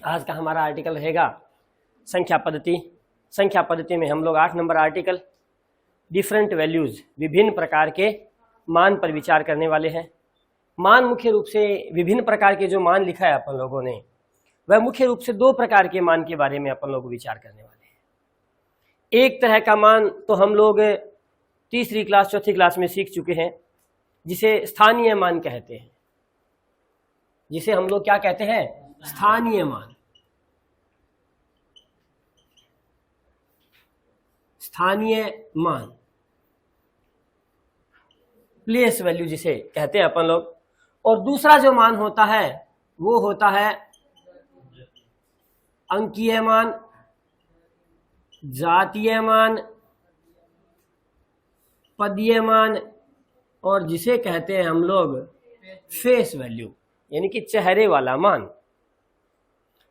आज का हमारा आर्टिकल रहेगा संख्या पद्धति। संख्या पद्धति में हम लोग 8 नंबर आर्टिकल डिफरेंट वैल्यूज, विभिन्न प्रकार के मान पर विचार करने वाले हैं। मान मुख्य रूप से विभिन्न प्रकार के जो मान लिखा है अपन लोगों ने, वह मुख्य रूप से 2 प्रकार के मान के बारे में अपन लोग विचार करने वाले हैं। एक तरह का मान तो हम लोग तीसरी क्लास चौथी क्लास में सीख चुके हैं, जिसे स्थानीय मान कहते हैं। जिसे हम लोग क्या कहते हैं? स्थानीय मान। स्थानीय मान, प्लेस वैल्यू जिसे कहते हैं अपन लोग। और दूसरा जो मान होता है वो होता है अंकीय मान, जातीय मान, पदीय मान, और जिसे कहते हैं हम लोग फेस वैल्यू, यानी कि चेहरे वाला मान।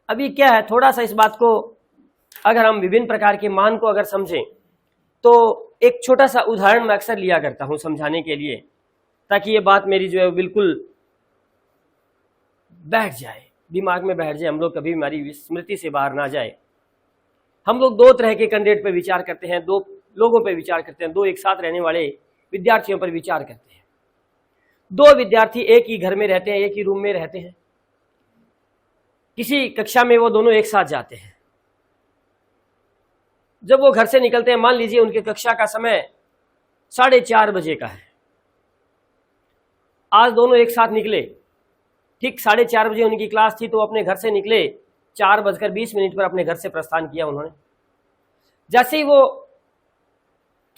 अभी क्या है, थोड़ा सा इस बात को अगर हम विभिन्न प्रकार के मान को अगर समझें तो एक छोटा सा उदाहरण मैं अक्सर लिया करता हूं समझाने के लिए, ताकि ये बात मेरी जो है बिल्कुल बैठ जाए, दिमाग में बैठ जाए, हम लोग कभी हमारी स्मृति से बाहर ना जाए। हम लोग 2 तरह के कैंडिडेट पे विचार करते हैं, 2 लोगों पे विचार करते हैं, 2 एक साथ रहने वाले विद्यार्थियों पर विचार करते हैं। 2 विद्यार्थी एक ही घर में रहते हैं, एक ही रूम में रहते हैं, किसी कक्षा में वो दोनों एक साथ जाते हैं। जब वो घर से निकलते हैं, मान लीजिए उनके कक्षा का समय 4:30 बजे का है। आज दोनों एक साथ निकले, ठीक 4:30 बजे उनकी क्लास थी, तो अपने घर से निकले, 4:20 पर अपने घर से प्रस्थान किया उन्होंने। जैसे ही वो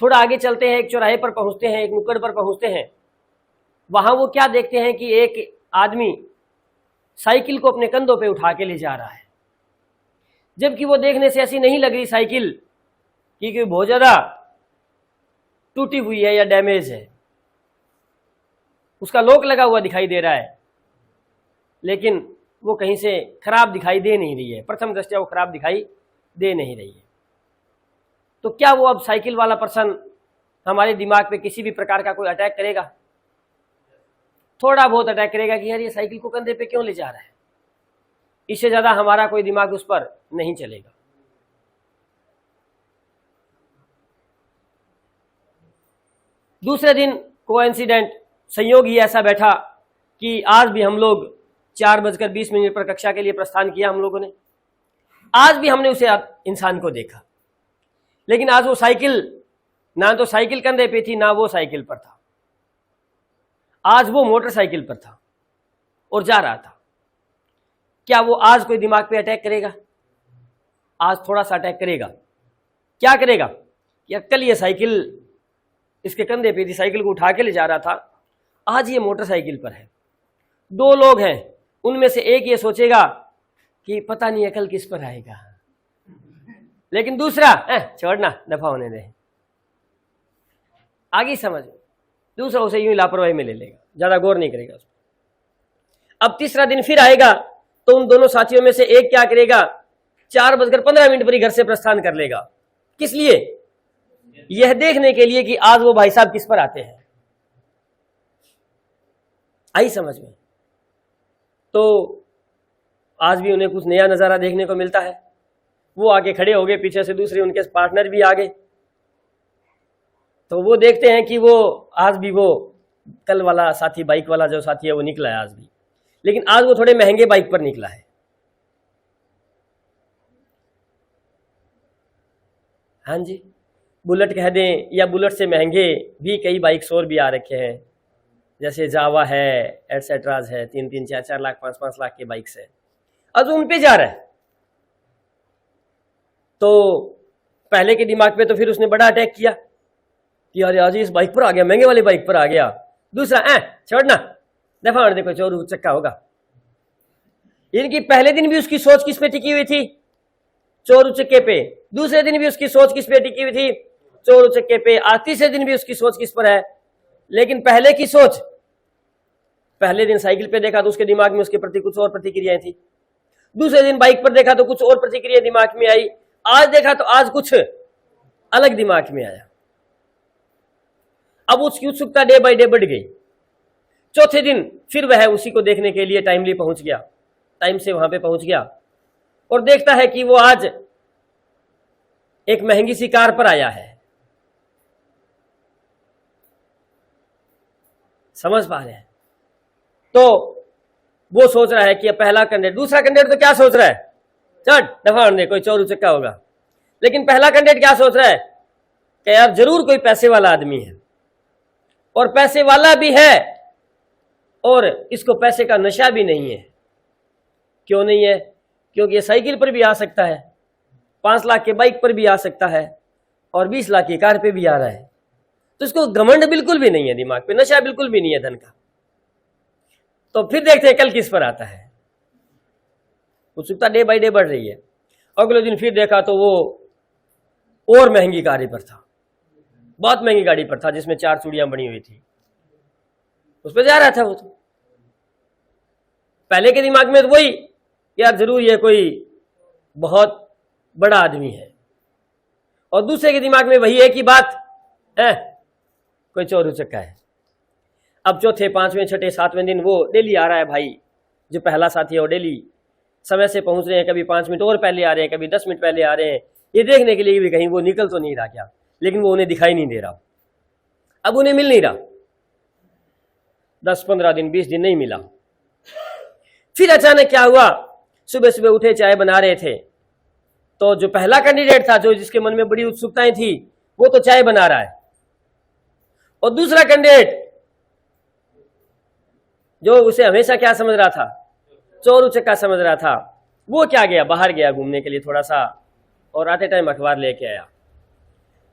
थोड़ा आगे चलते हैं, एक चौराहे पर पहुंचते हैं, एक नुक्कड़ पर पहुंचते हैं, वहां वो क्या देखते हैं कि एक आदमी साइकिल को अपने कंधों पे उठा के ले जा रहा है। जबकि वो देखने से ऐसी नहीं लग रही साइकिल कि बहुत ज्यादा टूटी हुई है या डैमेज है, उसका लॉक लगा हुआ दिखाई दे रहा है, लेकिन वो कहीं से खराब दिखाई दे नहीं रही है। प्रथम दृष्टया वो खराब दिखाई दे नहीं रही है। तो क्या वो अब साइकिल वाला पर्सन हमारे दिमाग पे किसी भी प्रकार का कोई अटैक करेगा? थोड़ा बहुत अटैक करेगा कि यार ये साइकिल को कंधे पे क्यों ले जा रहा है। इससे ज्यादा हमारा कोई दिमाग उस पर नहीं चलेगा। दूसरे दिन कोइंसिडेंट, संयोग ही ऐसा बैठा कि आज भी हम लोग 4:20 पर कक्षा के लिए प्रस्थान किया हम लोगों ने। आज भी हमने उसे इंसान को देखा, लेकिन आज वो साइकिल, ना तो साइकिल कंधे पे थी, ना वो साइकिल पर था। आज वो मोटरसाइकिल पर था और जा रहा था। क्या वो आज कोई दिमाग पे अटैक करेगा? आज थोड़ा सा अटैक करेगा। क्या करेगा? कि कल ये साइकिल इसके कंधे पे थी, साइकिल को उठा के ले जा रहा था, आज ये मोटरसाइकिल पर है। 2 लोग हैं, उनमें से एक ये सोचेगा कि पता नहीं कल किस पर आएगा, लेकिन दूसरा छोड़ना, दफा होने दे, आगे समझ। दूसरा उसे यूं लापरवाही में ले लेगा, ज्यादा गौर नहीं करेगा उस पर। अब तीसरा दिन फिर आएगा, तो उन दोनों साथियों में से एक क्या करेगा? 4:15 पर ही घर से प्रस्थान कर लेगा। किस लिए? यह देखने के लिए कि आज वो भाई साहब किस पर आते हैं। आई समझ में? तो आज भी उन्हें कुछ नया नजारा देखने को मिलता है। वो आगे खड़े हो गए, पीछे से दूसरे उनके पार्टनर भी आ गए, तो वो देखते हैं कि वो आज भी वो कल वाला साथी, बाइक वाला जो साथी है वो निकला है आज भी, लेकिन आज वो थोड़े महंगे बाइक पर निकला है। हाँ जी, बुलेट कह दें, या बुलेट से महंगे भी कई बाइक्स और भी आ रखे हैं, जैसे जावा है, एटसेट्राज है, 3-3, 4-4 लाख, 5-5 लाख के बाइक्स है। आज उन पे जा रहा है। तो पहले के दिमाग पे तो फिर उसने बड़ा अटैक किया कि अरे आज इस बाइक पर आ गया, महंगे वाली बाइक पर आ गया। दूसरा छोड़ना, दफा होने देखो, चोर चक्का होगा। इनकी पहले दिन भी उसकी सोच किस पे टिकी हुई थी? चोर उचक्के पे। दूसरे दिन भी उसकी सोच किस पे टिकी हुई थी? चोर उचक्के पे। आज तीसरे दिन भी उसकी सोच किस पर है? लेकिन पहले की सोच, पहले दिन साइकिल पे देखा तो उसके दिमाग में उसके प्रति कुछ और प्रतिक्रियाएं थी। दूसरे दिन बाइक पर देखा तो कुछ और प्रतिक्रिया दिमाग में आई। आज देखा तो आज कुछ अलग दिमाग में आया। अब उसकी उत्सुकता डे बाय डे बढ़ गई। चौथे दिन फिर वह उसी को देखने के लिए टाइमली पहुंच गया, टाइम से वहां पे पहुंच गया। और देखता है कि वो आज एक महंगी सी कार पर आया है। समझ पा रहे हैं? तो वो सोच रहा है कि पहला कैंडिडेट, दूसरा कैंडिडेट तो क्या सोच रहा है, चट दफा दे, कोई चोर उचक्का होगा। लेकिन पहला कैंडिडेट क्या सोच रहा है कि यार जरूर कोई पैसे वाला आदमी है, और पैसे वाला भी है और इसको पैसे का नशा भी नहीं है। क्यों नहीं है? क्योंकि ये साइकिल पर भी आ सकता है, 5 लाख के बाइक पर भी आ सकता है, और 20 लाख की कार पे भी आ रहा है। तो इसको घमंड बिल्कुल भी नहीं है, दिमाग पे नशा बिल्कुल भी नहीं है धन का। तो फिर देखते हैं कल किस पर आता है। उत्सुकता डे बाय डे बढ़ रही है। अगले दिन फिर देखा तो वो और महंगी गाड़ी पर था, बहुत महंगी गाड़ी पर था, जिसमें 4 चूड़ियां बनी हुई थी, उस पर जा रहा था वो। तो पहले के दिमाग में तो वही, यार जरूर ये कोई बहुत बड़ा आदमी है, और दूसरे के दिमाग में वही एक ही बात है, कोई चोर उचक्का है। अब चौथे, 5वें, 6ठे, 7वें दिन वो डेली आ रहा है भाई, जो पहला साथी है वो डेली समय से पहुंच रहे हैं, कभी 5 मिनट और पहले आ रहे हैं, कभी 10 मिनट पहले आ रहे हैं, ये देखने के लिए भी कहीं वो निकल तो नहीं रहा क्या, लेकिन वो उन्हें दिखाई नहीं दे रहा। अब उन्हें मिल नहीं रहा, 10, 15 दिन, 20 दिन नहीं मिला। फिर अचानक क्या हुआ, सुबह सुबह उठे, चाय बना रहे थे, तो जो पहला कैंडिडेट था, जो जिसके मन में बड़ी उत्सुकताएं थी, वो तो चाय बना रहा है, और दूसरा कैंडिडेट जो उसे हमेशा क्या समझ रहा था, चोर उचक्का समझ रहा था, वो क्या गया, बाहर गया घूमने के लिए थोड़ा सा, और आते टाइम अखबार लेके आया।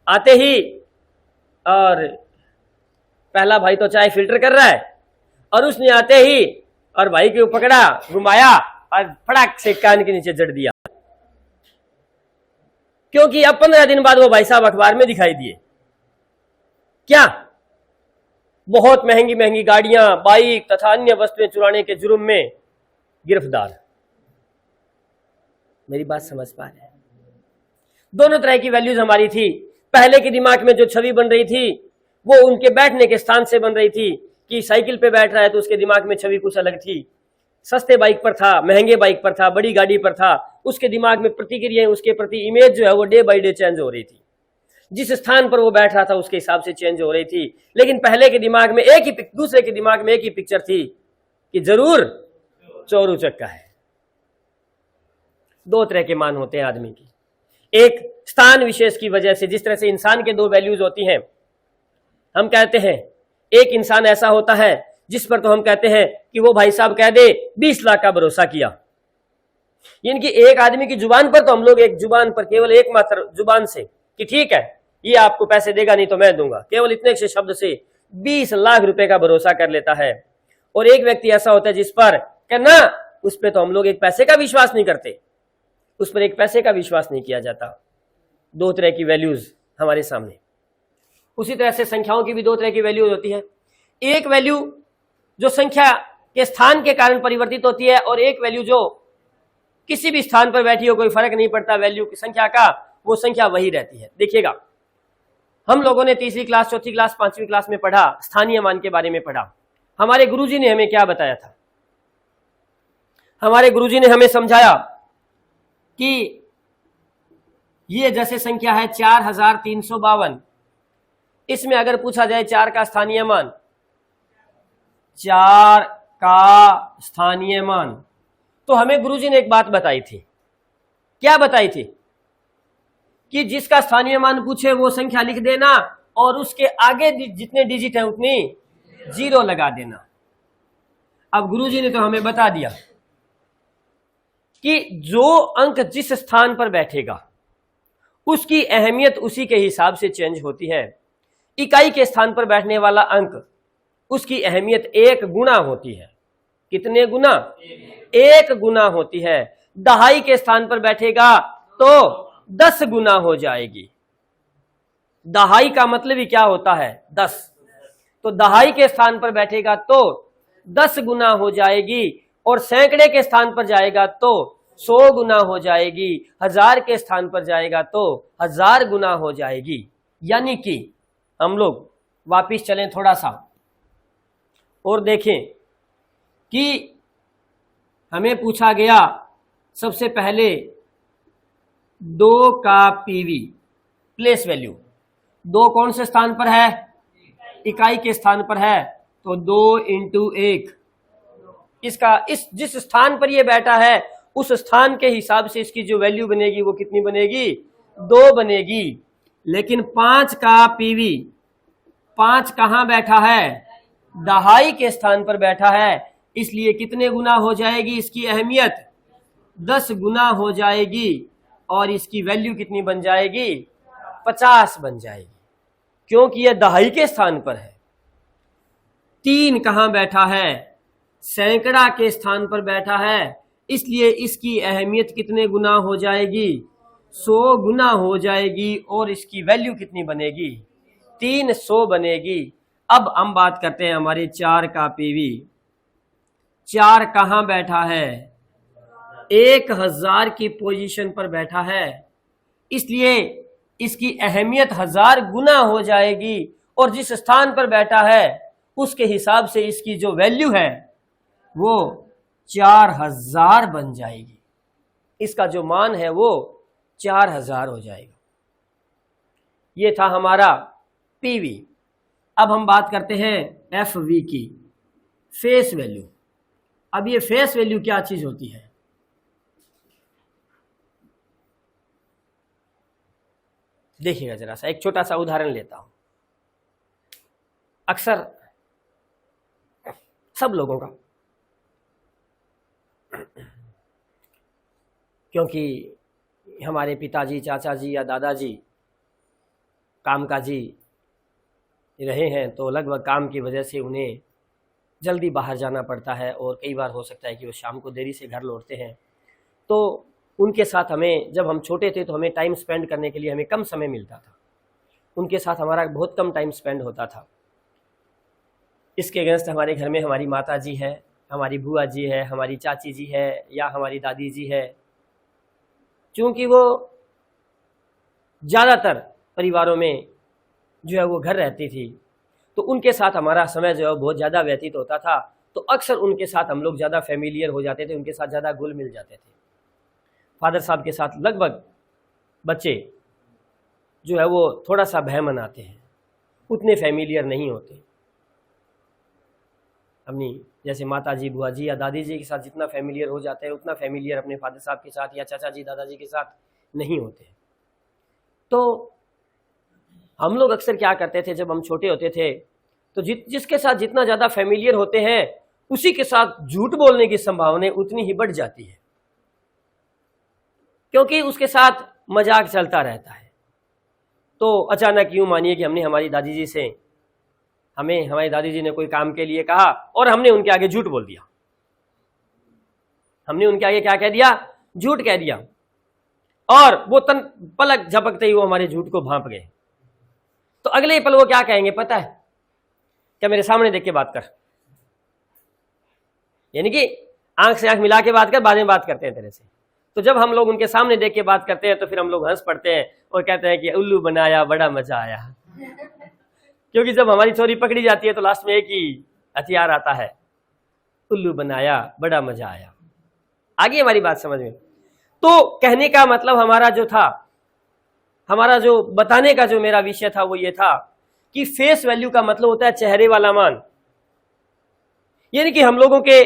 आते ही और पहला भाई तो चाय फिल्टर कर रहा है, और उसने आते ही और भाई को पकड़ा, घुमाया और फटाक से कान के नीचे जड़ दिया, क्योंकि अब 15 दिन बाद वो भाई साहब अखबार में दिखाई दिए। क्या? बहुत महंगी महंगी गाड़ियां, बाइक तथा अन्य वस्तुएं चुराने के जुर्म में गिरफ्तार। मेरी बात समझ पा रहे हैं? दोनों तरह की वैल्यूज हमारी थी। पहले के दिमाग में जो छवि बन रही थी वो उनके बैठने के स्थान से बन रही थी, कि साइकिल पे बैठ रहा है तो उसके दिमाग में छवि कुछ अलग थी, सस्ते बाइक पर था, महंगे बाइक पर था, बड़ी गाड़ी पर था, उसके दिमाग में प्रतिक्रियाएं, उसके प्रति इमेज जो है वो डे बाय डे चेंज हो रही थी। जिस स्थान पर वो बैठ रहा था उसके हिसाब से चेंज हो रही थी। लेकिन पहले के दिमाग में एक ही, दूसरे के दिमाग में एक ही पिक्चर थी कि जरूर चोर उचक्का है। दो तरह के मान होते हैं आदमी की, एक स्थान विशेष की वजह से, जिस तरह से इंसान के 2 वैल्यूज होती हैं। हम कहते हैं एक इंसान ऐसा होता है जिस पर तो हम कहते हैं कि वो भाई साहब कह दे 20 लाख का भरोसा किया, यानी कि एक आदमी की जुबान पर तो हम लोग एक जुबान पर, केवल एक मात्र जुबान से कि ठीक है ये आपको पैसे देगा नहीं तो मैं दूंगा, केवल इतने से शब्द से 20 लाख रुपए का भरोसा कर लेता है। और एक व्यक्ति ऐसा होता है जिस पर कहना, उस पर तो हम लोग एक पैसे का विश्वास नहीं करते, उस पर एक पैसे का विश्वास नहीं किया जाता। 2 तरह की वैल्यूज हमारे सामने। उसी तरह से संख्याओं की भी 2 तरह की वैल्यूज होती है। एक वैल्यू जो संख्या के स्थान के कारण परिवर्तित होती है, और एक वैल्यू जो किसी भी स्थान पर बैठी हो, कोई फर्क नहीं पड़ता वैल्यू की संख्या का, वो संख्या वही रहती है। देखिएगा, हम लोगों ने 3री क्लास, 4थी क्लास, 5वीं क्लास में पढ़ा, स्थानीय मान के बारे में पढ़ा। हमारे गुरुजी ने हमें क्या बताया था? हमारे गुरुजी ने हमें समझाया कि ये जैसे संख्या है 4352, इसमें अगर पूछा जाए 4 का स्थानीय मान, 4 का स्थानीय मान, तो हमें गुरुजी ने एक बात बताई थी। क्या बताई थी? कि जिसका स्थानीय मान पूछे वो संख्या लिख देना, और उसके आगे जितने डिजिट है उतनी 0 लगा देना। अब गुरुजी ने तो हमें बता दिया कि जो अंक जिस स्थान पर बैठेगा उसकी अहमियत उसी के हिसाब से चेंज होती है। इकाई के स्थान पर बैठने वाला अंक, उसकी अहमियत 1 गुना होती है। कितने गुना? 1 गुना होती है। दहाई के स्थान पर बैठेगा तो 10 गुना हो जाएगी। दहाई का मतलब ही क्या होता है? 10। तो दहाई के स्थान पर बैठेगा तो 10 गुना हो जाएगी, और सैकड़े के स्थान पर जाएगा तो 100 गुना हो जाएगी, 1000 के स्थान पर जाएगा तो 1000 गुना हो जाएगी। यानी कि हम लोग वापिस चलें थोड़ा सा और देखें कि हमें पूछा गया सबसे पहले 2 का पीवी प्लेस वैल्यू, 2 कौन से स्थान पर है? इकाई के स्थान पर है, तो 2 इंटू 1, इसका इस जिस स्थान पर ये बैठा है उस स्थान के हिसाब से इसकी जो वैल्यू बनेगी वो कितनी बनेगी? 2 बनेगी। लेकिन 5 का पीवी, 5 कहां बैठा है? दहाई के स्थान पर बैठा है, इसलिए कितने गुना हो जाएगी इसकी अहमियत? 10 गुना हो जाएगी, और इसकी वैल्यू कितनी बन जाएगी? 50 बन जाएगी, क्योंकि यह दहाई के स्थान पर है। 3 कहां बैठा है? सैकड़ा के स्थान पर बैठा है, इसलिए इसकी अहमियत कितने गुना हो जाएगी? 100 गुना हो जाएगी, और इसकी वैल्यू कितनी बनेगी? 300 बनेगी। अब हम बात करते हैं हमारे 4 का पीवी। 4 कहां बैठा है? 1000 की पोजीशन पर बैठा है, इसलिए इसकी अहमियत 1000 गुना हो जाएगी, और जिस स्थान पर बैठा है उसके हिसाब से इसकी जो वैल्यू है वो 4000 बन जाएगी। इसका जो मान है वो 4000 हो जाएगा। ये था हमारा पीवी। अब हम बात करते हैं एफवी की, फेस वैल्यू। अब ये फेस वैल्यू क्या चीज होती है? देखिएगा जरा सा, एक छोटा सा उदाहरण लेता हूं। अक्सर सब लोगों का, क्योंकि हमारे पिताजी, चाचा जी या दादाजी कामकाजी रहे हैं, तो लगभग काम की वजह से उन्हें जल्दी बाहर जाना पड़ता है, और कई बार हो सकता है कि वो शाम को देरी से घर लौटते हैं। तो उनके साथ हमें, जब हम छोटे थे तो हमें टाइम स्पेंड करने के लिए हमें कम समय मिलता था, उनके साथ हमारा बहुत कम टाइम स्पेंड होता था। इसके अगेंस्ट हमारे घर में हमारी माता जी है, हमारी बुआ जी है, हमारी चाची जी है, या हमारी दादी जी है। चूँकि वो ज़्यादातर परिवारों में जो है वो घर रहती थी, तो उनके साथ हमारा समय जो है बहुत ज़्यादा व्यतीत होता था, तो अक्सर उनके साथ हम लोग ज़्यादा फेमिलियर हो जाते थे, उनके साथ ज़्यादा घुल मिल जाते थे। फादर साहब के साथ लगभग बच्चे जो है वो थोड़ा सा भय मनाते हैं, उतने फेमिलियर नहीं होते। अपनी जैसे माता जी, बुआ जी या दादी जी के साथ जितना फेमिलियर हो जाते हैं, उतना फेमिलियर अपने फादर साहब के साथ या चाचा जी, दादाजी के साथ नहीं होते। तो हम लोग अक्सर क्या करते थे, जब हम छोटे होते थे तो जिसके साथ जितना ज़्यादा फेमिलियर होते हैं उसी के साथ झूठ बोलने की संभावना उतनी ही बढ़ जाती है, क्योंकि उसके साथ मजाक चलता रहता है। तो अचानक यूं मानिए कि हमने हमारी दादी जी से, हमारी दादी जी ने कोई काम के लिए कहा और हमने उनके आगे झूठ बोल दिया। हमने उनके आगे क्या कह दिया? झूठ कह दिया, और वो पलक झपकते ही वो हमारे झूठ को भांप गए। तो अगले ही पल वो क्या कहेंगे पता है? क्या मेरे सामने देख के बात कर, यानी कि आंख से आंख मिला के बात कर, बाद में बात करते हैं तेरे से। तो जब हम लोग उनके सामने देख के बात करते हैं तो फिर हम लोग हंस पड़ते हैं और कहते हैं कि उल्लू बनाया, बड़ा मजा आया। क्योंकि जब हमारी चोरी पकड़ी जाती है तो लास्ट में एक ही हथियार आता है, उल्लू बनाया, बड़ा मजा आया। आगे हमारी बात समझ में। तो कहने का मतलब हमारा जो था, हमारा जो बताने का जो मेरा विषय था वो ये था कि फेस वैल्यू का मतलब होता है चेहरे वाला मान। यानी कि हम लोगों के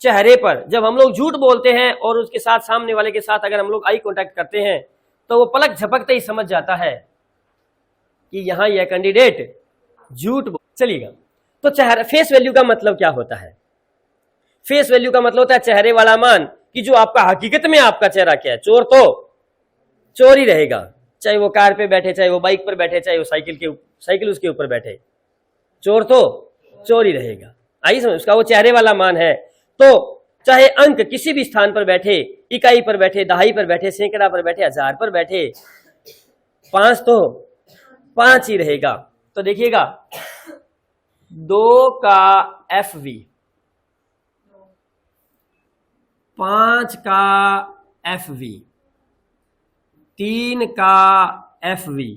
चेहरे पर जब हम लोग झूठ बोलते हैं और उसके साथ सामने वाले के साथ अगर हम लोग आई कांटेक्ट करते हैं तो वो पलक झपकते ही समझ जाता है कि यहां यह कैंडिडेट झूठ चलेगा। तो चेहरा, फेस वैल्यू का मतलब क्या होता है? फेस वैल्यू का मतलब होता है चेहरे वाला मान, कि जो आपका हकीकत में आपका चेहरा क्या है। चोर तो चोर ही रहेगा, चाहे वो कार पे बैठे, चाहे वो बाइक पर बैठे, चाहे वो साइकिल उसके ऊपर बैठे, चोर तो चोर ही रहेगा। आइए समझ, उसका वो चेहरे वाला मान है। तो चाहे अंक किसी भी स्थान पर बैठे, इकाई पर बैठे, दहाई पर बैठे, सैकड़ा पर बैठे, हजार पर बैठे, 5 तो 5 ही रहेगा। तो देखिएगा 2 का FV, 5 का FV, 3 का FV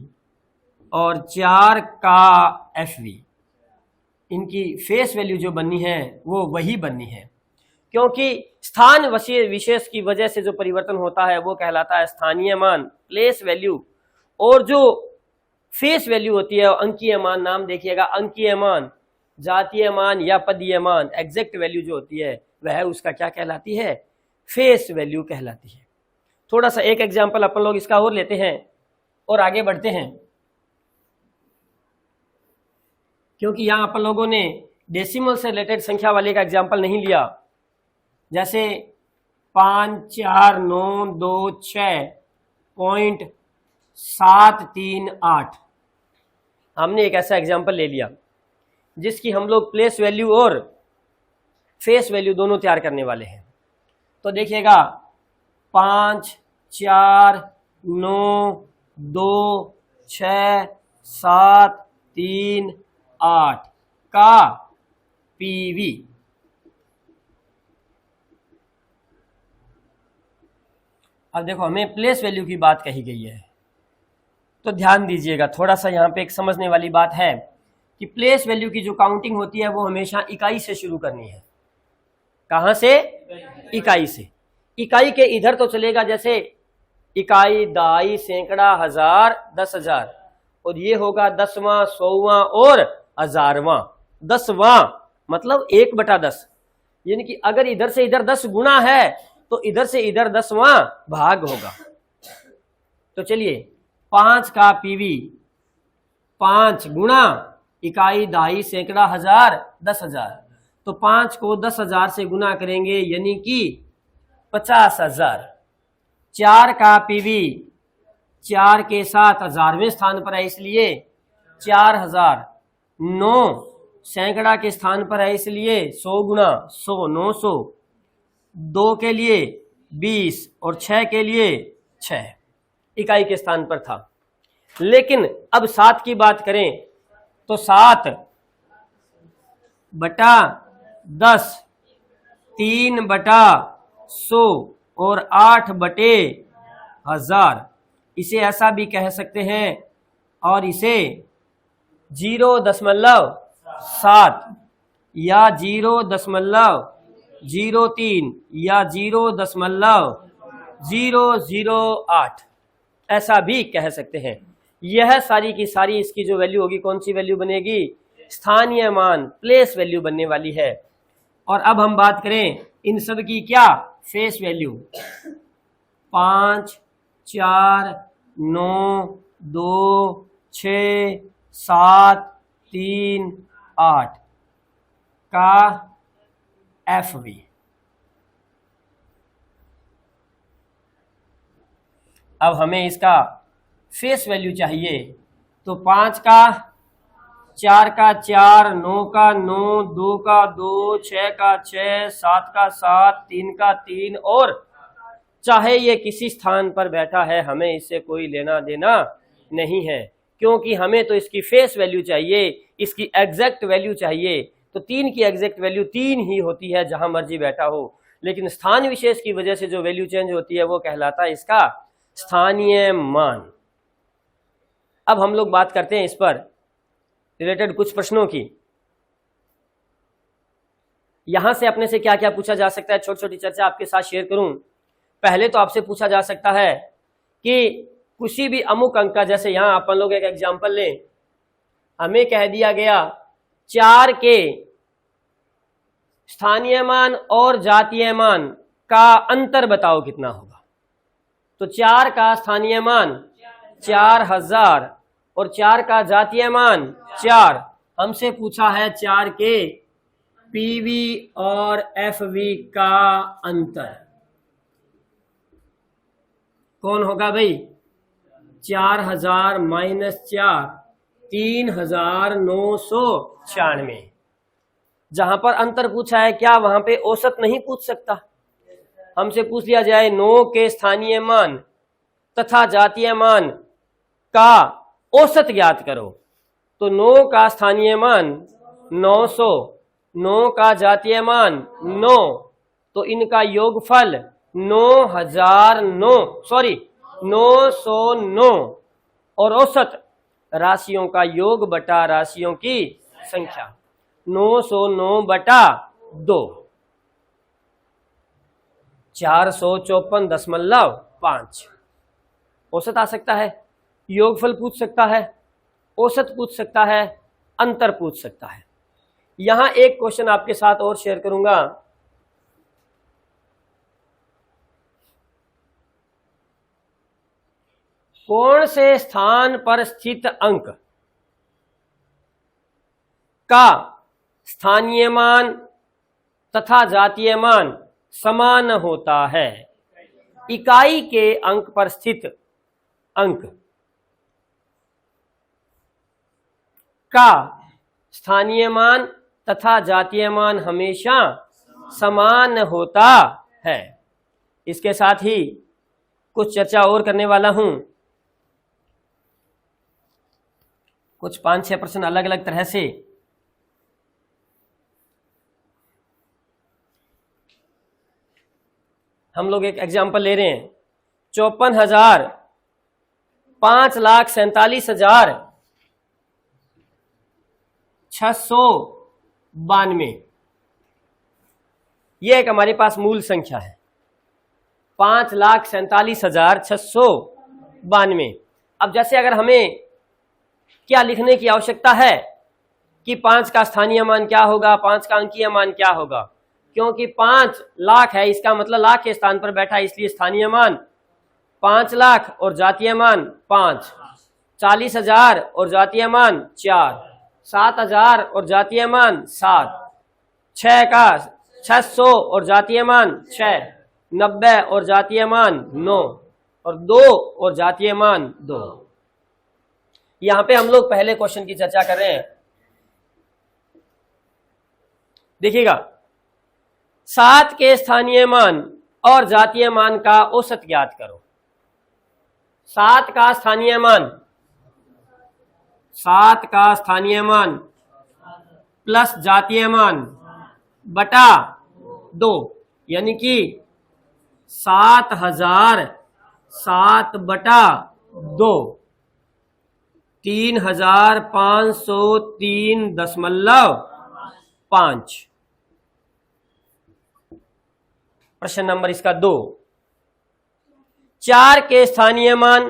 और 4 का FV, इनकी फेस वैल्यू जो बननी है वो वही बननी है। क्योंकि स्थान विशेष की वजह से जो परिवर्तन होता है वो कहलाता है स्थानीय मान, प्लेस वैल्यू। और जो फेस वैल्यू होती है अंकीय मान, नाम देखिएगा, अंकीय मान, जातीय मान या पदीय मान, एग्जैक्ट वैल्यू जो होती है वह उसका क्या कहलाती है? फेस वैल्यू कहलाती है। थोड़ा सा एक एग्जाम्पल अपन लोग इसका और लेते हैं और आगे बढ़ते हैं, क्योंकि यहां अपन लोगों ने डेसिमल से रिलेटेड संख्या वाले का एग्जाम्पल नहीं लिया। जैसे 54926.738 हमने एक ऐसा एग्जाम्पल ले लिया जिसकी हम लोग प्लेस वैल्यू और फेस वैल्यू दोनों तैयार करने वाले हैं। तो देखिएगा 54926.738 का पीवी। अब देखो हमें प्लेस वैल्यू की बात कही गई है, तो ध्यान दीजिएगा, थोड़ा सा यहाँ पे एक समझने वाली बात है कि प्लेस वैल्यू की जो काउंटिंग होती है वो हमेशा इकाई से शुरू करनी है। कहां से? इकाई से। इकाई के इधर तो चलेगा, जैसे इकाई, दहाई, सैकड़ा, हजार, 10,000, और ये होगा 10वां, 100वां और 1000वां। 10वां मतलब 1/10, यानी कि अगर इधर से इधर 10 गुना है तो इधर से इधर 10वां भाग होगा। तो चलिए 5 का पीवी, 5 गुना इकाई, दहाई, सैकड़ा, हजार, 10,000, तो 5 को 10,000 से गुना करेंगे यानी कि 50,000। 4 का पीवी 4 के साथ 1000वें स्थान पर है इसलिए 4000। 9 सैकड़ा के स्थान पर है इसलिए 100 गुना 100, 900। 2 के लिए 20 और 6 के लिए 6 इकाई के स्थान पर था। लेकिन अब 7 की बात करें तो 7/10, 3/100 और 8/1000। इसे ऐसा भी कह सकते हैं और इसे 0.7 या 0.03 या 0.008 ऐसा भी कह सकते हैं। यह सारी की सारी इसकी जो वैल्यू होगी, कौन सी वैल्यू बनेगी? स्थानीय मान, प्लेस वैल्यू बनने वाली है। और अब हम बात करें इन सब की, क्या? Face value. 5, 4, 9, 2, 6, 7, 3, 8 का FV। अब हमें इसका फेस वैल्यू चाहिए, तो 5 का 4 का 4, 9 का 9, 2 का 2, 6 का 6, 7 का 7, 3 का 3, और चाहे ये किसी स्थान पर बैठा है हमें इससे कोई लेना देना नहीं है, क्योंकि हमें तो इसकी फेस वैल्यू चाहिए, इसकी एग्जैक्ट वैल्यू चाहिए। तो 3 की एग्जैक्ट वैल्यू 3 ही होती है जहां मर्जी बैठा हो, लेकिन स्थान विशेष की वजह से जो वैल्यू चेंज होती है वो कहलाता है इसका स्थानीय मान। अब हम लोग बात करते हैं इस पर रिलेटेड कुछ प्रश्नों की। यहां से अपने से क्या क्या पूछा जा सकता है, छोटी छोटी चर्चा आपके साथ शेयर करूं। पहले तो आपसे पूछा जा सकता है कि किसी भी अमुक अंक का, जैसे यहां अपन लोग एक एग्जांपल लें, हमें कह दिया गया 4 के स्थानीय मान और जातीय मान का अंतर बताओ कितना होगा। तो 4 का स्थानीय मान 4000 और 4 का जातीय मान 4। हमसे पूछा है 4 के पीवी और एफवी का अंतर कौन होगा भाई? 4000 माइनस 4, 3996। जहां पर अंतर पूछा है, क्या वहां पे औसत नहीं पूछ सकता? हमसे पूछ लिया जाए 9 के स्थानीय मान तथा जातीय मान का औसत ज्ञात करो, तो 9 का स्थानीय मान 900, 9 का जातीय मान 9, तो इनका योगफल 909 और औसत राशियों का योग बटा राशियों की संख्या 909/2। 454.5। औसत आ सकता है, योगफल पूछ सकता है, औसत पूछ सकता है, अंतर पूछ सकता है। यहां एक क्वेश्चन आपके साथ और शेयर करूंगा। कौन से स्थान पर स्थित अंक का स्थानीय मान तथा जातीय मान समान होता है? इकाई के अंक पर स्थित अंक का स्थानीय मान तथा जातीय मान हमेशा समान होता है। इसके साथ ही कुछ चर्चा और करने वाला हूं। कुछ 5-6 प्रश्न अलग अलग तरह से हम लोग एक एग्जाम्पल ले रहे हैं। 54,547,692 ये एक हमारे पास मूल संख्या है, 5,47,692। अब जैसे अगर हमें क्या लिखने की आवश्यकता है कि 5 का स्थानीय मान क्या होगा, 5 का अंकीय मान क्या होगा, क्योंकि 5 लाख है, इसका मतलब लाख के स्थान पर बैठा है, इसलिए स्थानीय मान 5 लाख और जातीय मान 5, 40,000 और जातीय मान 4, 7,000 और जातीय मान 7, 6 का 600 और जातीय मान 6, 90 और जातीय मान 9 और 2 और जातीय मान 2। यहां पे हम लोग पहले क्वेश्चन की चर्चा कर रहे हैं। देखिएगा, 7 के स्थानीय मान और जातीय मान का औसत ज्ञात करो। 7 का स्थानीय मान, 7 का स्थानीय मान प्लस जातीय मान बटा 2, यानी कि 7,007 बटा 2, 3,503.5। प्रश्न नंबर इसका 2। 4 के स्थानीय मान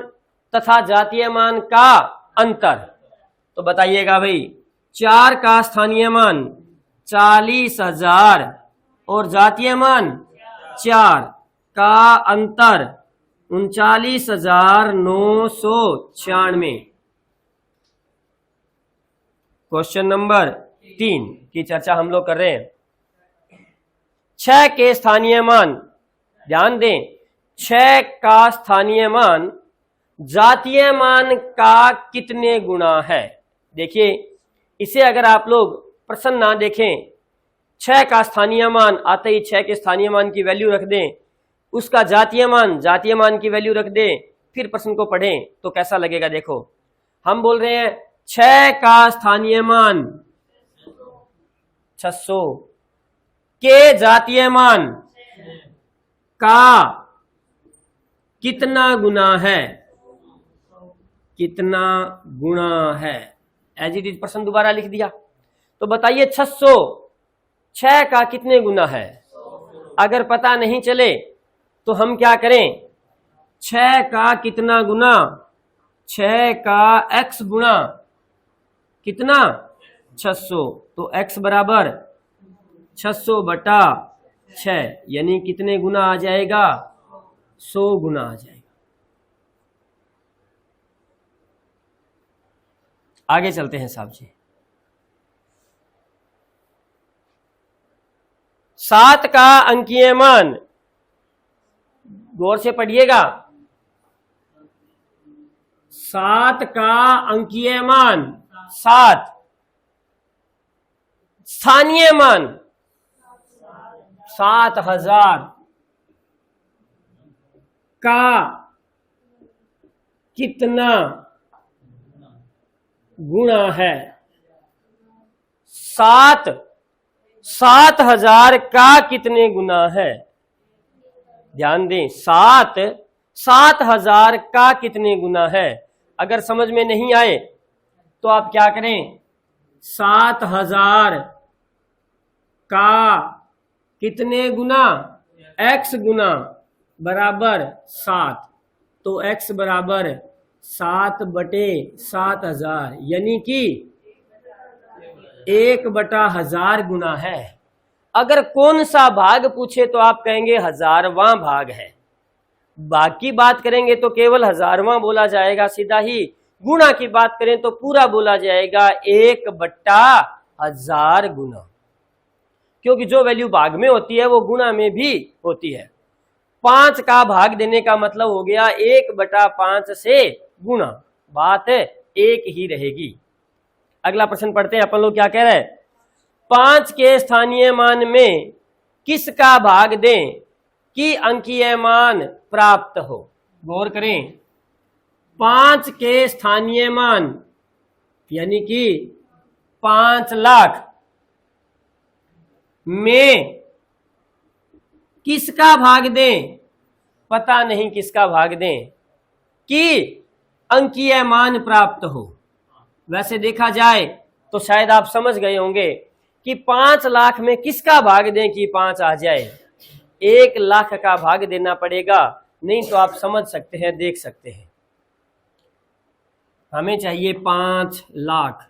तथा जातीय मान का अंतर। तो बताइएगा भाई, 4 का स्थानीय मान 40,000 और जातीय मान 4 का अंतर 39,996। क्वेश्चन नंबर 3 की चर्चा हम लोग कर रहे हैं। 6 के स्थानीय मान, ध्यान दें, 6 का स्थानीय मान जातीय मान का कितने गुना है? देखिए, इसे अगर आप लोग प्रश्न ना देखें, 6 का स्थानीय मान आते ही 6 के स्थानीय मान की वैल्यू रख दें, उसका जातीय मान की वैल्यू रख दें, फिर प्रश्न को पढ़ें तो कैसा लगेगा। देखो, हम बोल रहे हैं 6 का स्थानीय मान 600 के जातीय मान का कितना गुना है, कितना गुना है। एज इट इज प्रश्न दोबारा लिख दिया। तो बताइए 600 6 का कितने गुना है? अगर पता नहीं चले तो हम क्या करें, 6 का कितना गुना, 6 का x गुना कितना 600, तो x बराबर 600 बटा 6, यानी कितने गुना आ जाएगा, 100 गुना आ जाएगा। आगे चलते हैं साहब जी। 7 का अंकीय मान, गौर से पढ़िएगा, 7 का अंकीय मान 7, स्थानीय मान 7,000 का कितना गुणा है। 7,000 का कितने गुना है? ध्यान दें, 7,000 का कितने गुना है। अगर समझ में नहीं आए तो आप क्या करें, 7,000 का कितने गुना x गुना बराबर 7, तो x बराबर 7/7000 यानी कि 1/1000 गुना है। अगर कौन सा भाग पूछे तो आप कहेंगे 1000वां भाग है, बाकी बात करेंगे तो केवल 1000वां बोला जाएगा, सीधा ही गुणा की बात करें तो पूरा बोला जाएगा 1/1000 गुना, क्योंकि जो वैल्यू भाग में होती है वो गुणा में भी होती है। 5 का भाग देने का मतलब हो गया 1/5 से गुणा, बात एक ही रहेगी। अगला प्रश्न पढ़ते हैं अपन लोग, क्या कह रहे हैं? 5 के स्थानीय मान में किसका भाग दें कि अंकीय मान प्राप्त हो? गौर करें, 5 के स्थानीय मान यानी कि 5 लाख में किसका भाग दें, पता नहीं किसका भाग दें कि अंकीय मान प्राप्त हो। वैसे देखा जाए तो शायद आप समझ गए होंगे कि 5 लाख में किसका भाग दें कि 5 आ जाए। 1 लाख का भाग देना पड़ेगा, नहीं तो आप समझ सकते हैं, देख सकते हैं। हमें चाहिए 5 लाख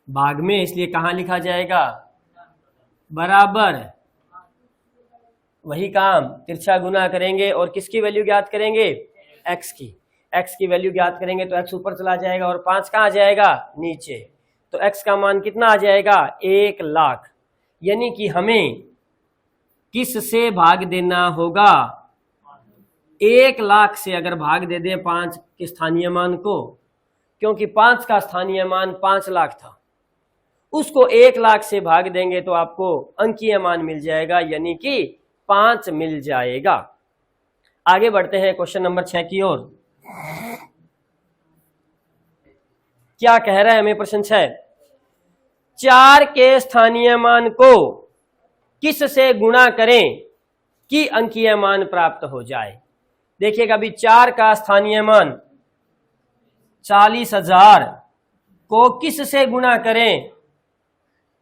भाग में, इसलिए कहां लिखा जाएगा? बराबर, वही काम, तिरछा गुना करेंगे और किसकी वैल्यू ज्ञात करेंगे? x की। x की वैल्यू ज्ञात करेंगे तो x ऊपर चला जाएगा और 5 कहाँ आ जाएगा? नीचे। तो x का मान कितना आ जाएगा? 1 लाख। यानी कि हमें किस से भाग देना होगा? 1 लाख से अगर भाग दे दें 5 के स्थानीय मान को, क्योंकि 5 का स्थानीय मान 5 लाख था, उसको 1 लाख से भाग देंगे तो आपको अंकीय मान मिल जाएगा, यानी कि 5 मिल जाएगा। आगे बढ़ते हैं क्वेश्चन नंबर 6 की ओर। क्या कह रहा है हमें प्रश्न 6? 4 के स्थानीय मान को किस से गुणा करें कि अंकीय मान प्राप्त हो जाए? देखिएगा अभी 4 का स्थानीय मान 40,000 को किस से गुणा करें?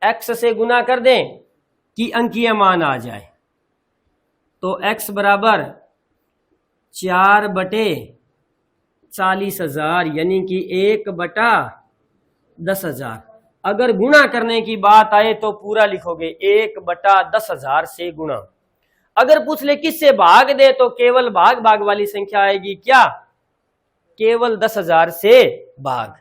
x से गुणा कर दें कि अंकीय मान आ जाए। तो x बराबर 4/40,000 यानी कि 1/10,000। अगर गुणा करने की बात आए तो पूरा लिखोगे 1/10,000 से गुणा। अगर पूछ ले किससे भाग दे तो केवल भाग वाली संख्या आएगी, क्या? केवल 10,000 से भाग।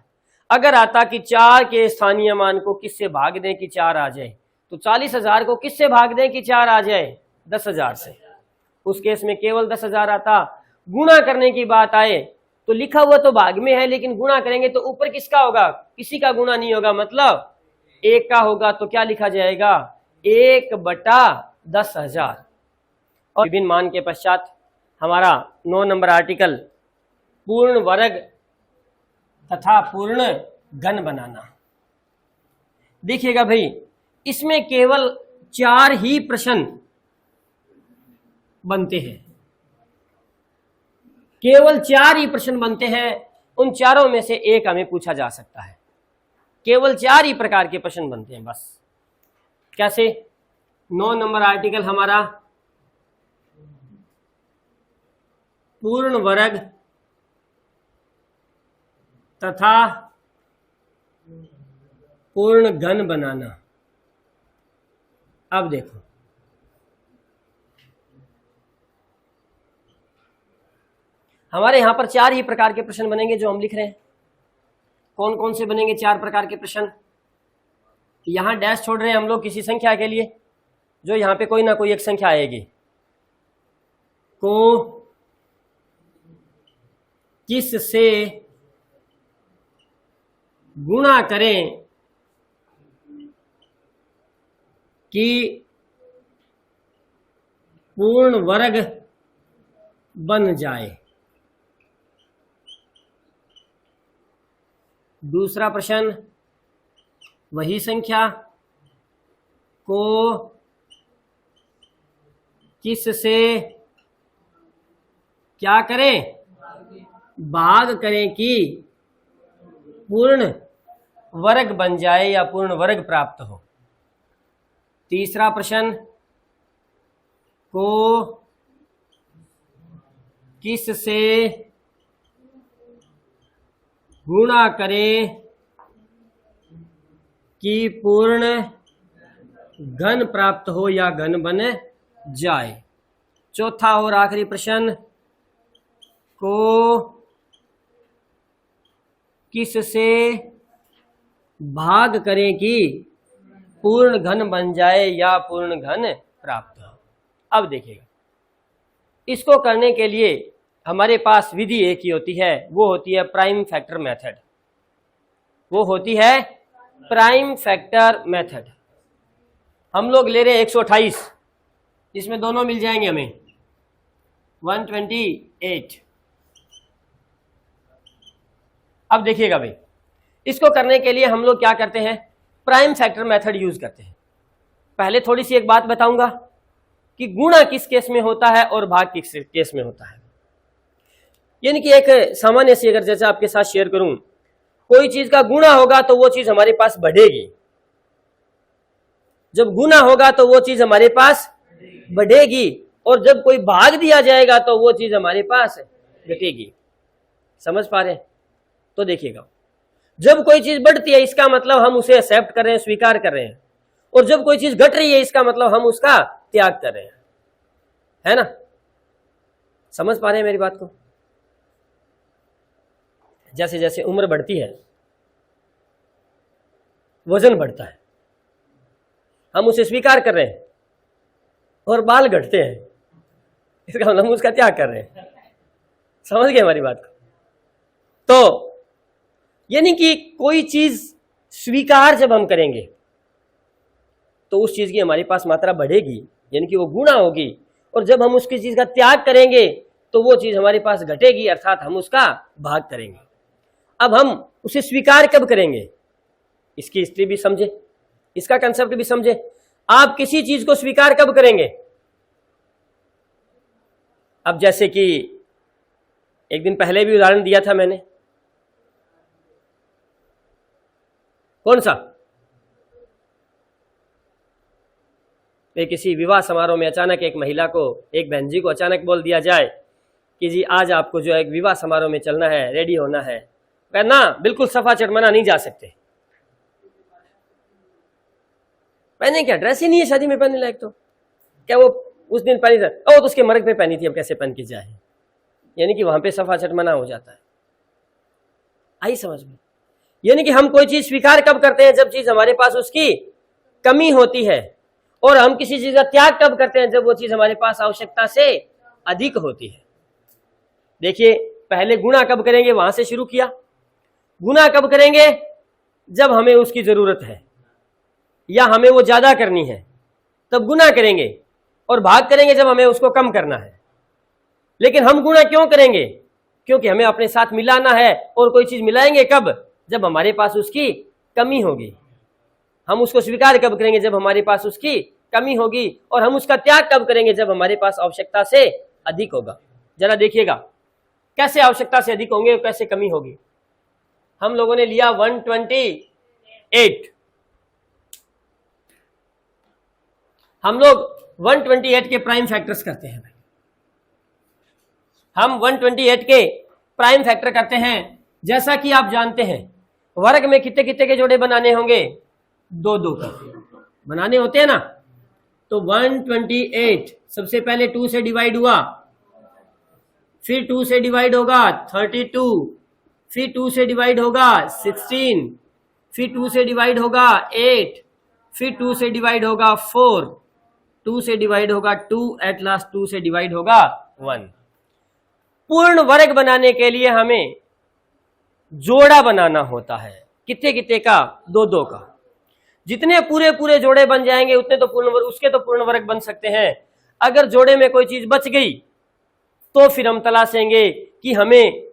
अगर आता कि 4 के स्थानीय मान को किससे भाग दें कि 4 आ जाए, तो 40,000 को किससे भाग दें कि 4 आ जाए? 10,000 से। उस केस में केवल 10,000 आता। गुणा करने की बात आए तो लिखा हुआ तो भाग में है, लेकिन गुणा करेंगे तो ऊपर किसका होगा? किसी का गुणा नहीं होगा, मतलब 1 का होगा। तो क्या लिखा जाएगा? 1/10,000। और विभिन्न मान के पश्चात हमारा 9 नंबर आर्टिकल पूर्ण वर्ग तथा पूर्ण घन बनाना। देखिएगा भाई, इसमें केवल 4 ही प्रश्न बनते हैं, केवल 4 ही प्रश्न बनते हैं। उन चारों में से एक हमें पूछा जा सकता है। केवल 4 ही प्रकार के प्रश्न बनते हैं बस। कैसे? 9 नंबर आर्टिकल हमारा पूर्ण वर्ग तथा पूर्ण घन बनाना। अब देखो, हमारे यहां पर 4 ही प्रकार के प्रश्न बनेंगे जो हम लिख रहे हैं। कौन कौन से बनेंगे 4 प्रकार के प्रश्न? यहां डैश छोड़ रहे हैं हम लोग किसी संख्या के लिए, जो यहां पे कोई ना कोई एक संख्या आएगी। को किस से गुणा करें कि पूर्ण वर्ग बन जाए। दूसरा प्रश्न, वही संख्या को किस से क्या करें? भाग करें कि पूर्ण वर्ग बन जाए या पूर्ण वर्ग प्राप्त हो। तीसरा प्रश्न, को किससे गुणा करें कि पूर्ण घन प्राप्त हो या घन बन जाए। चौथा और आखिरी प्रश्न, को किससे भाग करें कि पूर्ण घन बन जाए या पूर्ण घन प्राप्त हो। अब देखिएगा, इसको करने के लिए हमारे पास विधि एक ही होती है, वो होती है प्राइम फैक्टर मेथड। वो होती है प्राइम फैक्टर मेथड। हम लोग ले रहे हैं 128, जिसमें दोनों मिल जाएंगे हमें 128। अब देखिएगा भाई, इसको करने के लिए हम लोग क्या करते हैं, प्राइम फैक्टर मेथड यूज करते हैं। पहले थोड़ी सी एक बात बताऊंगा कि गुणा किस केस में होता है और भाग किस केस में होता है। यानी कि एक सामान्य सी अगर जैसे आपके साथ शेयर करूं, कोई चीज का गुणा होगा तो वो चीज हमारे पास बढ़ेगी, जब गुणा होगा तो वो चीज हमारे पास बढ़ेगी, और जब कोई भाग दिया जाएगा तो वो चीज हमारे पास घटेगी। समझ पा रहे हैं? तो देखिएगा, जब कोई चीज बढ़ती है इसका मतलब हम उसे एक्सेप्ट कर रहे हैं, स्वीकार कर रहे हैं, और जब कोई चीज घट रही है इसका मतलब हम उसका त्याग कर रहे हैं, है ना? समझ पा रहे हैं मेरी बात को? जैसे जैसे उम्र बढ़ती है वजन बढ़ता है, हम उसे स्वीकार कर रहे हैं, और बाल घटते हैं, इसका मतलब हम उसका त्याग कर रहे हैं। समझ गए हमारी बात को? तो यानी कि कोई चीज स्वीकार जब हम करेंगे तो उस चीज की हमारे पास मात्रा बढ़ेगी, यानी कि वो गुणा होगी, और जब हम उसकी चीज का त्याग करेंगे तो वो चीज हमारे पास घटेगी, अर्थात हम उसका भाग करेंगे। अब हम उसे स्वीकार कब करेंगे, इसकी हिस्ट्री भी समझे, इसका कंसेप्ट भी समझे। आप किसी चीज को स्वीकार कब करेंगे? अब जैसे कि एक दिन पहले भी उदाहरण दिया था मैंने, कौन सा? किसी विवाह समारोह में अचानक एक महिला को, एक बहन जी को अचानक बोल दिया जाए कि जी आज आपको जो है एक विवाह समारोह में चलना है, रेडी होना है। ना, बिल्कुल सफा चटमना नहीं जा सकते। पहने क्या, ड्रेस ही नहीं है शादी में पहनने लायक। तो क्या वो उस दिन पहनी था, तो उसके मर्ग पे पहनी थी, अब कैसे पहन की जाए? यानी कि वहां पे सफा चटमना हो जाता है। आई समझ में? यानी कि हम कोई चीज स्वीकार कब करते हैं, जब चीज हमारे पास उसकी कमी होती है, और हम किसी चीज का त्याग कब करते हैं, जब वो चीज हमारे पास आवश्यकता से अधिक होती है। देखिए, पहले गुणा कब करेंगे, वहां से शुरू किया। गुणा कब करेंगे, जब हमें उसकी जरूरत है या हमें वो ज्यादा करनी है, तब गुणा करेंगे, और भाग करेंगे जब हमें उसको कम करना है। लेकिन हम गुणा क्यों करेंगे? क्योंकि हमें अपने साथ मिलाना है, और कोई चीज मिलाएंगे कब, जब हमारे पास उसकी कमी होगी। हम उसको स्वीकार कब करेंगे, जब हमारे पास उसकी कमी होगी, और हम उसका त्याग कब करेंगे, जब हमारे पास आवश्यकता से अधिक होगा। जरा देखिएगा कैसे आवश्यकता से अधिक होंगे और कैसे कमी होगी। हम लोगों ने लिया 128, हम लोग 128 के प्राइम फैक्टर्स करते हैं। हम 128 के प्राइम फैक्टर करते हैं। जैसा कि आप जानते हैं, वर्ग में कितने कितने के जोड़े बनाने होंगे, 2-2 का बनाने होते हैं ना। तो 128 सबसे पहले 2 से डिवाइड हुआ, फिर 2 से डिवाइड होगा 32, फिर 2 से डिवाइड होगा 16, फिर 2 से डिवाइड होगा 8, फिर 2 से डिवाइड होगा 4, 2 से डिवाइड होगा 2, एट लास्ट 2 से डिवाइड होगा 1। पूर्ण वर्ग बनाने के लिए हमें जोड़ा बनाना होता है। कितने कितने का, 2-2 का। जितने पूरे पूरे जोड़े बन जाएंगे उतने तो पूर्ण वर्ग, उसके तो पूर्ण वर्ग बन सकते हैं। अगर जोड़े में कोई चीज बच गई तो फिर हम तलाशेंगे कि हमें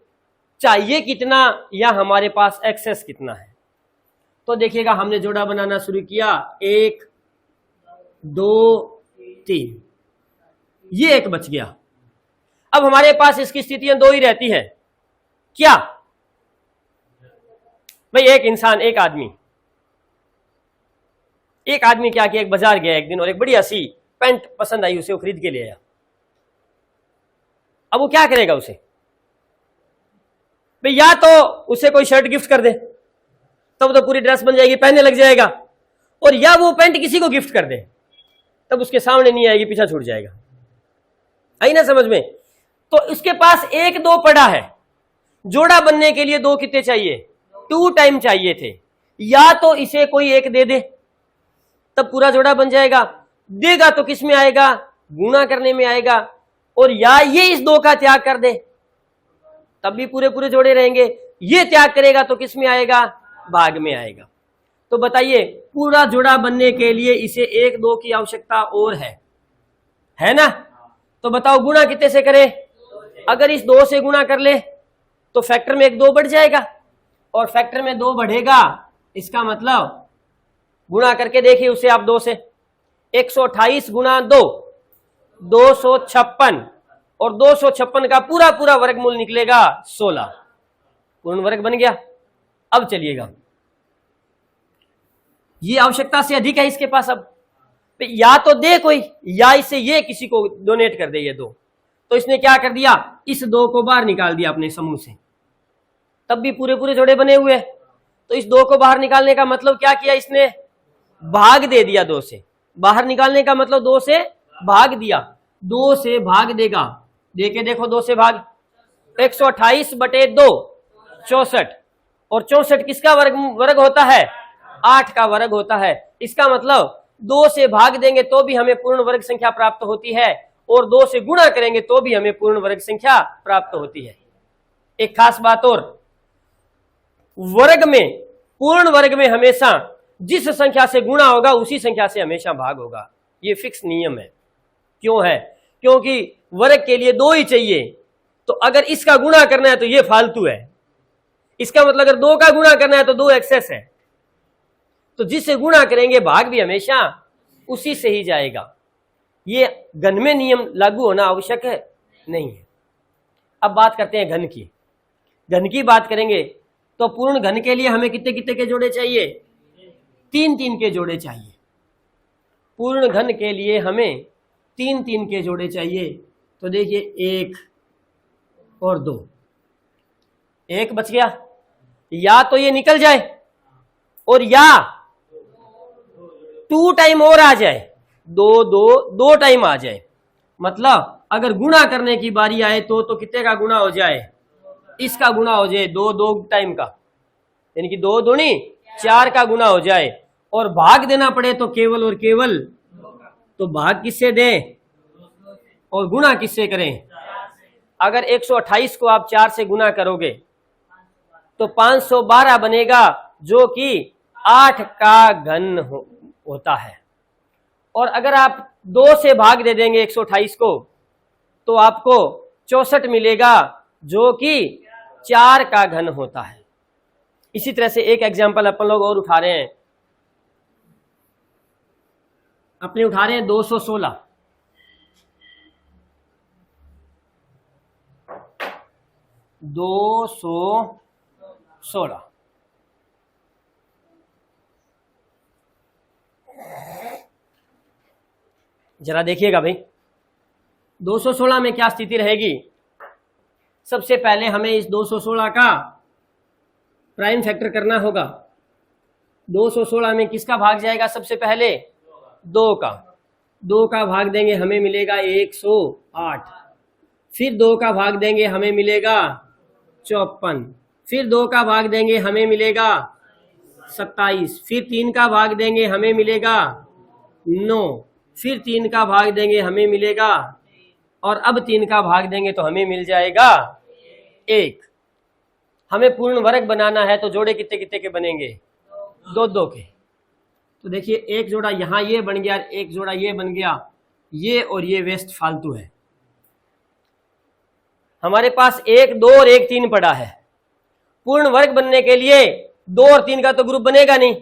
चाहिए कितना या हमारे पास एक्सेस कितना है। तो देखिएगा, हमने जोड़ा बनाना शुरू किया, 1 2 3, ये एक बच गया। अब हमारे पास इसकी स्थितियां 2 ही रहती है। क्या भाई, एक इंसान, एक आदमी क्या किया, एक बाजार गया एक दिन, और एक बढ़िया सी पैंट पसंद आई उसे, वो खरीद के ले आया। अब वो क्या करेगा उसे? भाई या तो उसे कोई शर्ट गिफ्ट कर दे, तब तो पूरी ड्रेस बन जाएगी, पहनने लग जाएगा, और या वो पैंट किसी को गिफ्ट कर दे, तब उसके सामने नहीं आएगी, पीछा छूट जाएगा। आई ना समझ में? तो उसके पास एक दो पड़ा है, जोड़ा बनने के लिए दो कितने चाहिए? 2 टाइम चाहिए थे। या तो इसे कोई एक दे दे, तब पूरा जोड़ा बन जाएगा, देगा तो किस में आएगा? गुणा करने में आएगा। और या ये इस 2 का त्याग कर दे, तब भी पूरे पूरे जोड़े रहेंगे। ये त्याग करेगा तो किस में आएगा? भाग में आएगा। तो बताइए, पूरा जोड़ा बनने के लिए इसे 1 2 की आवश्यकता और है ना? तो बताओ गुणा कितने से करें? अगर इस 2 से गुणा कर ले तो फैक्टर में 1 2 बढ़ जाएगा, और फैक्टर में 2 बढ़ेगा, इसका मतलब गुणा करके देखिए उसे आप 2 से। 128 गुणा 2 256, और 256 का पूरा पूरा वर्गमूल निकलेगा 16, पूर्ण वर्ग बन गया। अब चलिएगा, ये आवश्यकता से अधिक है इसके पास। अब या तो दे कोई, या इसे ये किसी को डोनेट कर दे ये 2। तो इसने क्या कर दिया? इस 2 को बाहर निकाल दिया अपने समूह से, तब भी पूरे पूरे जोड़े बने हुए। तो इस 2 को बाहर निकालने का मतलब क्या किया इसने? भाग दे दिया 2 से। बाहर निकालने का मतलब 2 से भाग दिया। 2 से भाग देगा, देके देखो 2 से भाग। 128 बटे 2 64, और 64 किसका वर्ग होता है? 8 का वर्ग होता है। इसका मतलब 2 से भाग देंगे तो भी हमें पूर्ण वर्ग संख्या प्राप्त होती है, और 2 से गुणा करेंगे तो भी हमें पूर्ण वर्ग संख्या प्राप्त होती है। एक खास बात और, वर्ग में, पूर्ण वर्ग में हमेशा जिस संख्या से गुणा होगा उसी संख्या से हमेशा भाग होगा। ये फिक्स नियम है। क्यों है? क्योंकि वर्ग के लिए 2 ही चाहिए, तो अगर इसका गुणा करना है तो ये फालतू है। इसका मतलब अगर 2 का गुणा करना है तो 2 एक्सेस है, तो जिससे गुणा करेंगे भाग भी हमेशा उसी से ही जाएगा। ये घन में नियम लागू होना आवश्यक है नहीं है। अब बात करते हैं घन की। घन की बात करेंगे तो पूर्ण घन के लिए हमें कितने कितने के जोड़े चाहिए? 3 3 के जोड़े चाहिए। पूर्ण घन के लिए हमें 3 3 के जोड़े चाहिए। तो देखिए 1 और 2, 1 बच गया, या तो ये निकल जाए और या 2 टाइम और आ जाए, 2 टाइम आ जाए। मतलब अगर गुणा करने की बारी आए तो कितने का गुणा हो जाए? इसका गुणा हो जाए 2 टाइम का, यानी कि 2 दूनी 4 का गुणा हो जाए। और भाग देना पड़े तो केवल और केवल, तो भाग किससे दें और गुणा किससे करें? अगर 128 को आप 4 से गुणा करोगे तो 512 बनेगा, जो कि 8 का घन होता है। और अगर आप 2 से भाग दे देंगे 128 को तो आपको 64 मिलेगा, जो कि 4 का घन होता है। इसी तरह से एक एग्जाम्पल अपन लोग और उठा रहे हैं, अपने उठा रहे हैं 216। 216 जरा देखिएगा भाई, 216 में क्या स्थिति रहेगी। सबसे पहले हमें इस 216 का प्राइम फैक्टर करना होगा। 216 में किसका भाग जाएगा? सबसे पहले 2 का। 2 का भाग देंगे हमें मिलेगा 108, फिर 2 का भाग देंगे हमें मिलेगा 54, फिर 2 का भाग देंगे हमें मिलेगा 27, फिर 3 का भाग देंगे हमें मिलेगा 9, फिर 3 का भाग देंगे हमें मिलेगा, और अब 3 का भाग देंगे तो हमें मिल जाएगा 1। हमें पूर्ण वर्ग बनाना है तो जोड़े कितने कितने के बनेंगे? 2 2 के। तो देखिए एक जोड़ा यहां ये बन गया, एक जोड़ा ये बन गया, ये और ये वेस्ट फालतू है। हमारे पास 1 2 और 1 3 पड़ा है। पूर्ण वर्ग बनने के लिए 2 और 3 का तो ग्रुप बनेगा नहीं।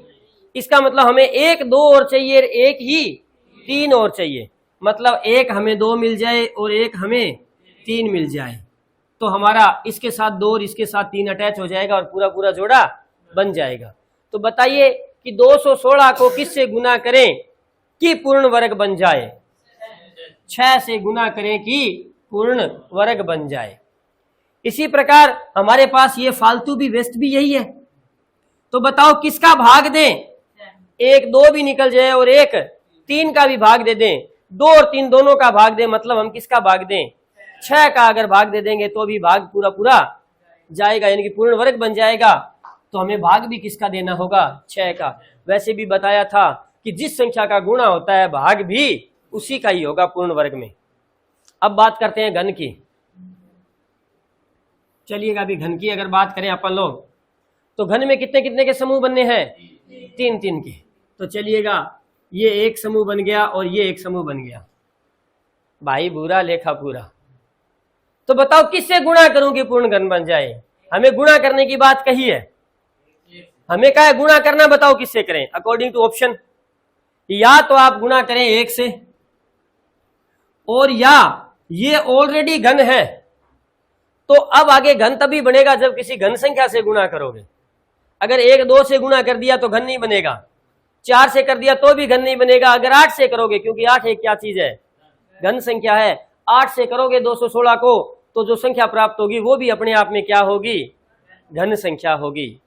इसका मतलब हमें 1 2 और चाहिए, 1 ही 3 और चाहिए। मतलब 1 हमें 2 मिल जाए और 1 हमें 3 मिल जाए, तो हमारा इसके साथ 2 और इसके साथ 3 अटैच हो जाएगा और पूरा पूरा जोड़ा बन जाएगा। तो बताइए कि 216 को किससे गुना करें कि पूर्ण वर्ग बन जाए? 6 से गुना करें कि पूर्ण वर्ग बन जाए। इसी प्रकार हमारे पास ये फालतू भी वेस्ट भी यही है। तो बताओ किसका भाग दें? 1 2 भी निकल जाए और 1 3 का भी भाग दे दें, 2 और 3 दोनों का भाग दें, मतलब हम किसका भाग दें? 6 का अगर भाग दे देंगे तो भी भाग पूरा पूरा जाएगा, यानी कि पूर्ण वर्ग बन जाएगा। तो हमें भाग भी किसका देना होगा? 6 का। वैसे भी बताया था कि जिस संख्या का गुणा होता है भाग भी उसी का ही होगा पूर्ण वर्ग में। अब बात करते हैं घन की। चलिएगा अभी घन की अगर बात करें अपन लोग, तो घन में कितने कितने के समूह बनने हैं? 3 3 के। तो चलिएगा ये एक समूह बन गया और ये एक समूह बन गया। भाई बुरा लेखा पूरा। तो बताओ किससे गुणा करूं कि पूर्ण घन बन जाए? हमें गुणा करने की बात कही है, हमें क्या है गुणा करना, बताओ किससे करें? अकॉर्डिंग टू ऑप्शन, या तो आप गुणा करें 1 से, और या ये ऑलरेडी घन है तो अब आगे घन तभी बनेगा जब किसी घन संख्या से गुणा करोगे। अगर 1 2 से गुणा कर दिया तो घन नहीं बनेगा, 4 से कर दिया तो भी घन नहीं बनेगा। अगर 8 से करोगे, क्योंकि 8 एक क्या चीज है? घन संख्या है। 8 से करोगे 216 को तो जो संख्या प्राप्त होगी वो भी अपने आप में क्या होगी? घन संख्या होगी।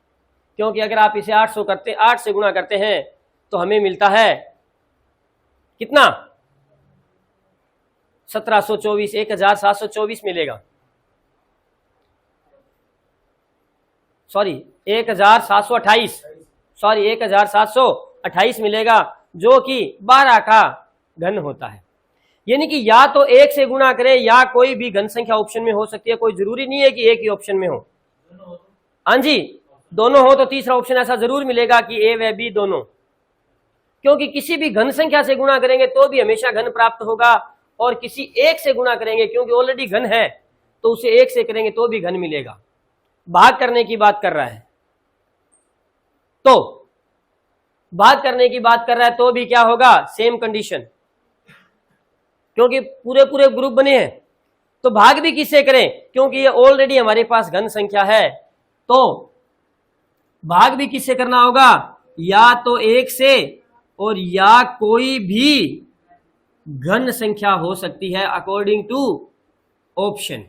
क्योंकि अगर आप इसे 8 से गुणा करते हैं तो हमें मिलता है कितना? 1724, 1724 मिलेगा, सॉरी 1728 मिलेगा, जो कि 12 का घन होता है। यानी कि या तो 1 से गुणा करें या कोई भी घन संख्या ऑप्शन में हो सकती है, कोई जरूरी नहीं है कि एक ही ऑप्शन में हो। हाँ जी, दोनों हो तो तीसरा ऑप्शन ऐसा जरूर मिलेगा कि ए व बी दोनों, क्योंकि किसी भी घन संख्या से गुणा करेंगे तो भी हमेशा घन प्राप्त होगा, और किसी एक से गुणा करेंगे क्योंकि ऑलरेडी घन है तो उसे 1 से करेंगे तो भी घन मिलेगा। भाग करने की बात कर रहा है तो भाग करने की बात कर रहा है तो भी क्या होगा? सेम कंडीशन, क्योंकि पूरे पूरे ग्रुप बने हैं। तो भाग भी किससे करें? क्योंकि ये ऑलरेडी हमारे पास घन संख्या है, तो भाग भी किससे करना होगा? या तो 1 से, और या कोई भी घन संख्या हो सकती है अकॉर्डिंग टू ऑप्शन।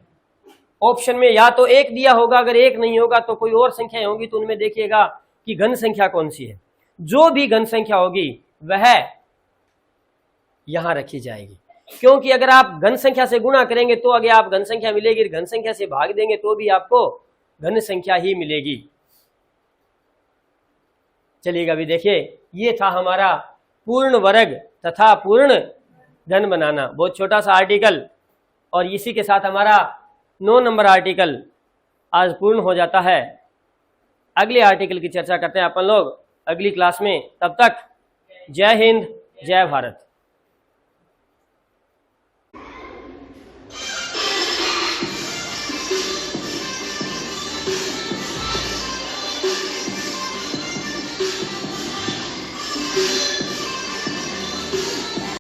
ऑप्शन में या तो 1 दिया होगा, अगर 1 नहीं होगा तो कोई और संख्याएं होंगी, तो उनमें देखिएगा कि घन संख्या कौन सी है। जो भी घन संख्या होगी वह यहां रखी जाएगी, क्योंकि अगर आप घन संख्या से गुणा करेंगे तो आगे आप घन संख्या मिलेगी, घन संख्या से भाग देंगे तो भी आपको घन संख्या ही मिलेगी। चलिएगा अभी देखिए, ये था हमारा पूर्ण वर्ग तथा पूर्ण घन बनाना, बहुत छोटा सा आर्टिकल, और इसी के साथ हमारा 9 नंबर आर्टिकल आज पूर्ण हो जाता है। अगले आर्टिकल की चर्चा करते हैं अपन लोग अगली क्लास में। तब तक जय हिंद, जय भारत।